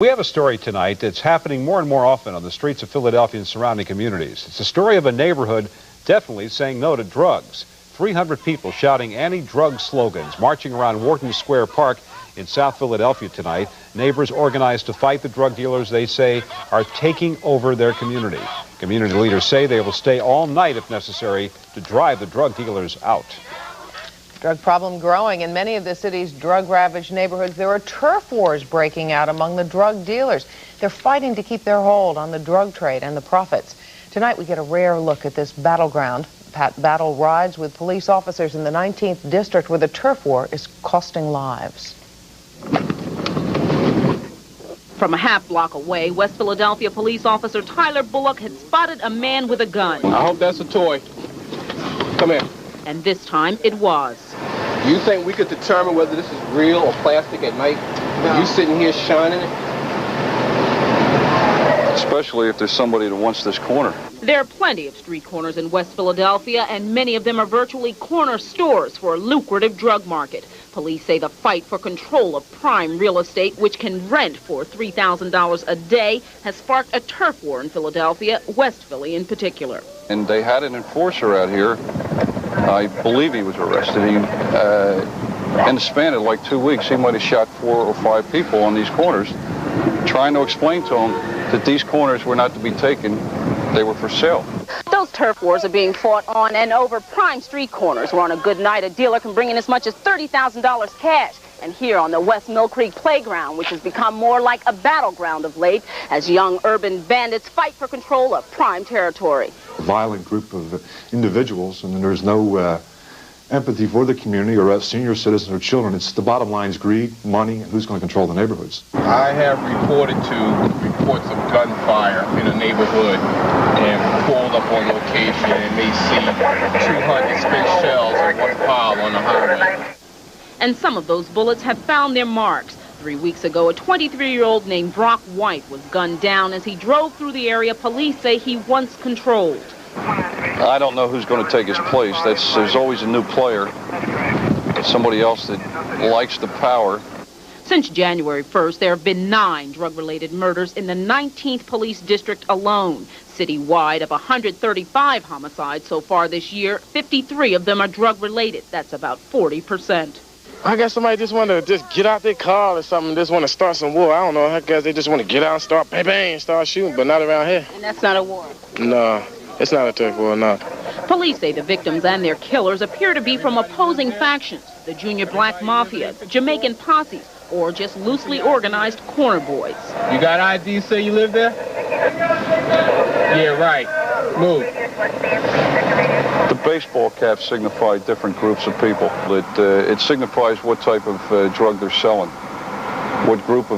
We have a story tonight that's happening more and more often on the streets of Philadelphia and surrounding communities. It's a story of a neighborhood definitely saying no to drugs. 300 people shouting anti-drug slogans, marching around Wharton Square Park in South Philadelphia tonight. Neighbors organized to fight the drug dealers they say are taking over their community. Community leaders say they will stay all night if necessary to drive the drug dealers out. Drug problem growing in many of the city's drug-ravaged neighborhoods. There are turf wars breaking out among the drug dealers. They're fighting to keep their hold on the drug trade and the profits. Tonight we get a rare look at this battleground. Pat Battle rides with police officers in the 19th district where the turf war is costing lives. From a half block away, West Philadelphia police officer Tyler Bullock had spotted a man with a gun. I hope that's a toy. Come here. And this time it was. Do you think we could determine whether this is real or plastic at night? No. You sitting here shining it? Especially if there's somebody that wants this corner. There are plenty of street corners in West Philadelphia, and many of them are virtually corner stores for a lucrative drug market. Police say the fight for control of prime real estate, which can rent for $3,000 a day, has sparked a turf war in Philadelphia, West Philly in particular. And they had an enforcer out here. I believe he was arrested. In the span of like 2 weeks, he might have shot 4 or 5 people on these corners, trying to explain to them that these corners were not to be taken, they were for sale. Those turf wars are being fought on and over prime street corners, where on a good night a dealer can bring in as much as $30,000 cash. And here on the West Mill Creek playground, which has become more like a battleground of late, as young urban bandits fight for control of prime territory. A violent group of individuals, and there's no empathy for the community or us senior citizens or children. It's the bottom line is greed, money, and who's going to control the neighborhoods. I have reports of gunfire in a neighborhood and pulled up on location and may see 200 spent shells in one pile on the highway. And some of those bullets have found their marks. 3 weeks ago, a 23-year-old named Brock White was gunned down as he drove through the area police say he once controlled. I don't know who's going to take his place. There's always a new player, somebody else that likes the power. Since January 1st, there have been 9 drug-related murders in the 19th police district alone. Citywide, of 135 homicides so far this year, 53 of them are drug-related. That's about 40%. I guess somebody just want to just get out their car or something, just want to start some war. I don't know. I guess they just want to get out and start bang, bang, start shooting, but not around here. And that's not a war? No, it's not a turf war, no. Police say the victims and their killers appear to be from opposing factions, the Junior Black Mafia, Jamaican posses, or just loosely organized corner boys. You got ID say you live there? Yeah, right. Move. The baseball caps signify different groups of people. It signifies what type of drug they're selling, what group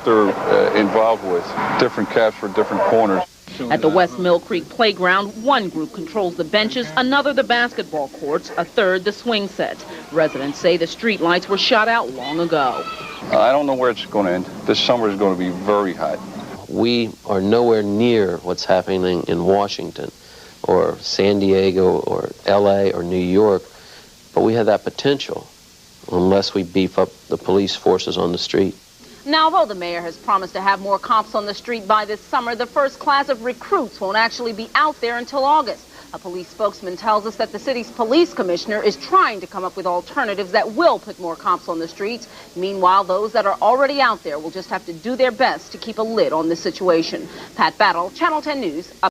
they're involved with. Different caps for different corners. At the West Mill Creek playground, one group controls the benches, another the basketball courts, a third the swing sets. Residents say the street lights were shot out long ago. I don't know where it's going to end. This summer is going to be very hot. We are nowhere near what's happening in Washington or San Diego or LA or New York, but we have that potential unless we beef up the police forces on the street. Now, although the mayor has promised to have more cops on the street by this summer, the first class of recruits won't actually be out there until August. A police spokesman tells us that the city's police commissioner is trying to come up with alternatives that will put more cops on the streets. Meanwhile, those that are already out there will just have to do their best to keep a lid on the situation. Pat Battle, Channel 10 News.